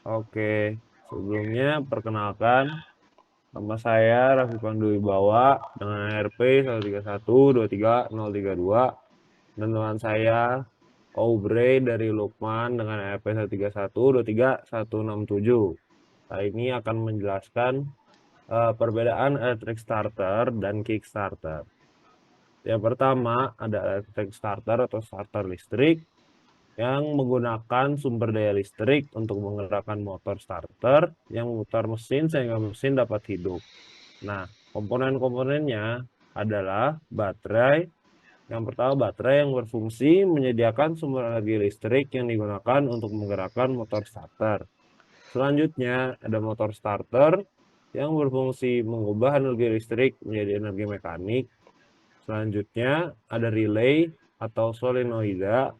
Oke, sebelumnya perkenalkan, nama saya Raffi Pandu Wibawa dengan RP 131231032 dan teman saya Aubrey dari Lukman dengan RP 131231167. Kali ini akan menjelaskan perbedaan electric starter dan kickstarter. Yang pertama ada electric starter atau starter listrik yang menggunakan sumber daya listrik untuk menggerakkan motor starter yang memutar mesin sehingga mesin dapat hidup. Nah, komponen-komponennya adalah baterai. Yang pertama, baterai yang berfungsi menyediakan sumber energi listrik yang digunakan untuk menggerakkan motor starter. Selanjutnya, ada motor starter yang berfungsi mengubah energi listrik menjadi energi mekanik. Selanjutnya, ada relay atau solenoida.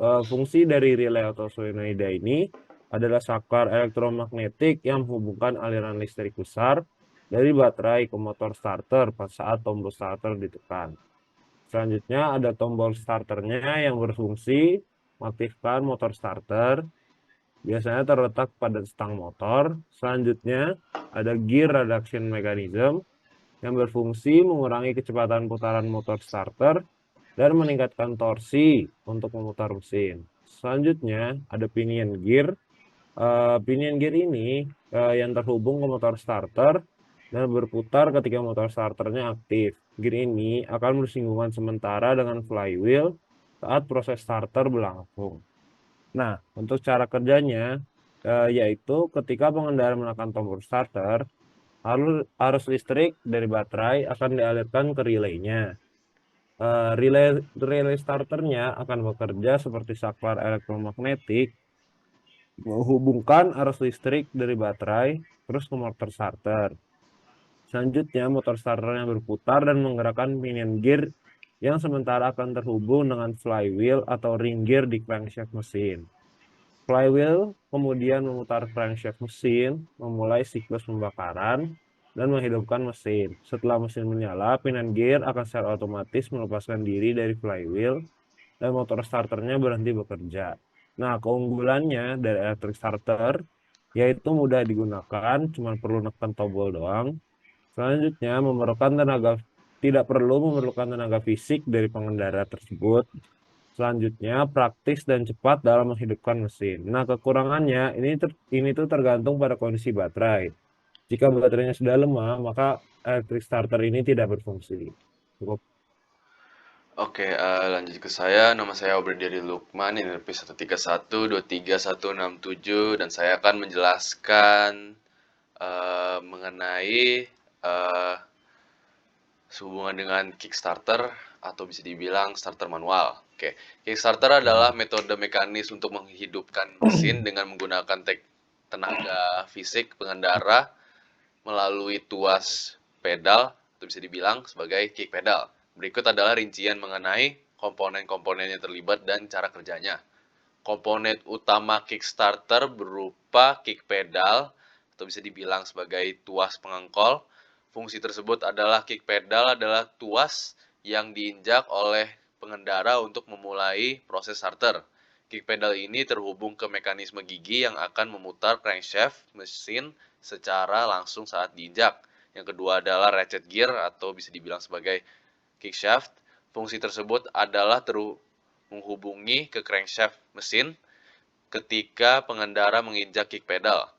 Fungsi dari relay atau solenoida ini adalah saklar elektromagnetik yang menghubungkan aliran listrik besar dari baterai ke motor starter pada saat tombol starter ditekan. Selanjutnya ada tombol starternya yang berfungsi mengaktifkan motor starter, biasanya terletak pada stang motor. Selanjutnya ada gear reduction mechanism yang berfungsi mengurangi kecepatan putaran motor starter dan meningkatkan torsi untuk memutar mesin. Selanjutnya ada pinion gear. Pinion gear ini yang terhubung ke motor starter dan berputar ketika motor starternya aktif. Gear ini akan bersinggungan sementara dengan flywheel saat proses starter berlangsung. Nah, untuk cara kerjanya yaitu ketika pengendara menekan tombol starter, arus listrik dari baterai akan dialirkan ke relaynya. Relay starternya akan bekerja seperti saklar elektromagnetik menghubungkan arus listrik dari baterai terus ke motor starter. Selanjutnya, motor starternya berputar dan menggerakkan pinion gear yang sementara akan terhubung dengan flywheel atau ring gear di crankshaft mesin. Flywheel kemudian memutar crankshaft mesin, memulai siklus pembakaran, dan menghidupkan mesin. Setelah mesin menyala, pinion gear akan secara otomatis melepaskan diri dari flywheel dan motor starternya berhenti bekerja. Nah, keunggulannya dari electric starter yaitu mudah digunakan, cuma perlu neken tombol doang. Selanjutnya, tidak perlu memerlukan tenaga fisik dari pengendara tersebut. Selanjutnya, praktis dan cepat dalam menghidupkan mesin. Nah, kekurangannya ini tuh tergantung pada kondisi baterai. Jika baterainya sudah lemah, maka electric starter ini tidak berfungsi. Cukup. Oke, lanjut ke saya. Nama saya Aubrey dari Lukman, NRP 131231167, dan saya akan menjelaskan mengenai eh, sehubungan dengan Kickstarter atau bisa dibilang starter manual. Oke, Kickstarter adalah Hmm. metode mekanis untuk menghidupkan mesin dengan menggunakan tenaga fisik pengendara melalui tuas pedal atau bisa dibilang sebagai kick pedal. Berikut adalah rincian mengenai komponen-komponen yang terlibat dan cara kerjanya. Komponen utama Kickstarter berupa kick pedal atau bisa dibilang sebagai tuas pengengkol. Fungsi tersebut adalah kick pedal adalah tuas yang diinjak oleh pengendara untuk memulai proses starter. Kick pedal ini terhubung ke mekanisme gigi yang akan memutar crankshaft mesin secara langsung saat diinjak. Yang kedua adalah ratchet gear atau bisa dibilang sebagai kickshaft. Fungsi tersebut adalah menghubungi ke crankshaft mesin ketika pengendara menginjak kick pedal.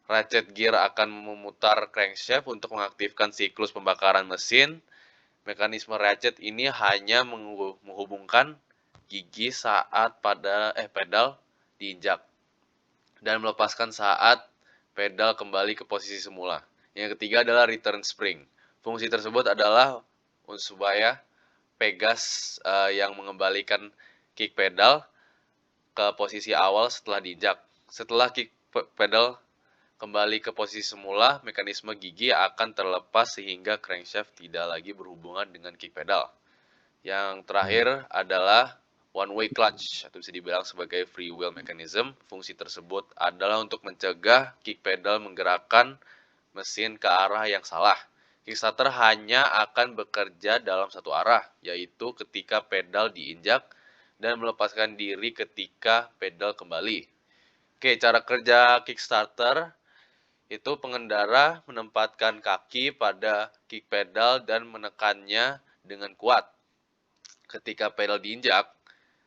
Ratchet gear akan memutar crankshaft untuk mengaktifkan siklus pembakaran mesin. Mekanisme ratchet ini hanya menghubungkan gigi saat pedal diinjak dan melepaskan saat pedal kembali ke posisi semula. Yang ketiga adalah return spring. Fungsi tersebut adalah supaya pegas yang mengembalikan kick pedal ke posisi awal setelah diinjak. Setelah kick pedal kembali ke posisi semula, mekanisme gigi akan terlepas sehingga crankshaft tidak lagi berhubungan dengan kick pedal. Yang terakhir adalah one way clutch atau bisa dibilang sebagai free wheel mechanism. Fungsi tersebut adalah untuk mencegah kick pedal menggerakkan mesin ke arah yang salah. Kickstarter hanya akan bekerja dalam satu arah, yaitu ketika pedal diinjak dan melepaskan diri ketika pedal kembali. Oke, cara kerja Kickstarter itu pengendara menempatkan kaki pada kick pedal dan menekannya dengan kuat. Ketika pedal diinjak,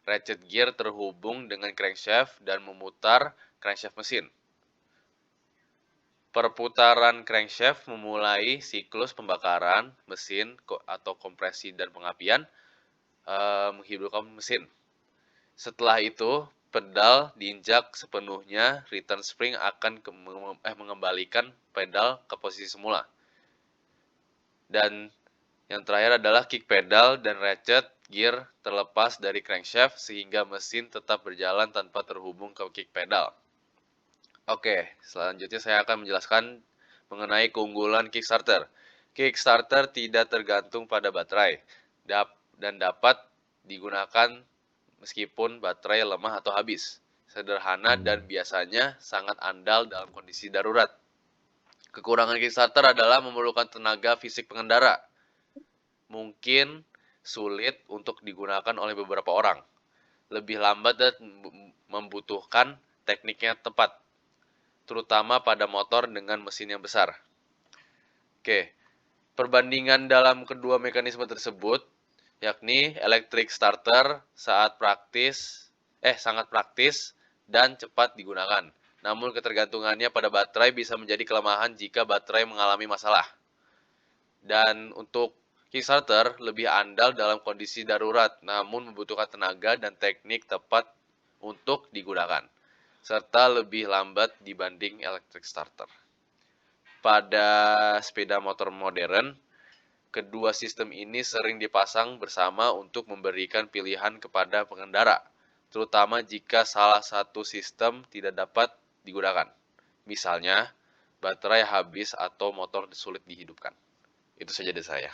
ratchet gear terhubung dengan crankshaft dan memutar crankshaft mesin. Perputaran crankshaft memulai siklus pembakaran mesin atau kompresi dan pengapian menghidupkan mesin. Setelah itu, pedal diinjak sepenuhnya, return spring akan mengembalikan pedal ke posisi semula. Dan yang terakhir adalah kick pedal dan ratchet gear terlepas dari crankshaft sehingga mesin tetap berjalan tanpa terhubung ke kick pedal. Oke, selanjutnya saya akan menjelaskan mengenai keunggulan Kickstarter. Kickstarter tidak tergantung pada baterai dan dapat digunakan meskipun baterai lemah atau habis. Sederhana dan biasanya sangat andal dalam kondisi darurat. Kekurangan Kickstarter adalah memerlukan tenaga fisik pengendara. Mungkin sulit untuk digunakan oleh beberapa orang. Lebih lambat dan membutuhkan tekniknya tepat, terutama pada motor dengan mesin yang besar. Oke, perbandingan dalam kedua mekanisme tersebut, yakni electric starter sangat praktis dan cepat digunakan. Namun ketergantungannya pada baterai bisa menjadi kelemahan jika baterai mengalami masalah. Dan untuk Kickstarter lebih andal dalam kondisi darurat, namun membutuhkan tenaga dan teknik tepat untuk digunakan, serta lebih lambat dibanding electric starter. Pada sepeda motor modern, kedua sistem ini sering dipasang bersama untuk memberikan pilihan kepada pengendara, terutama jika salah satu sistem tidak dapat digunakan. Misalnya, baterai habis atau motor sulit dihidupkan. Itu saja dari saya.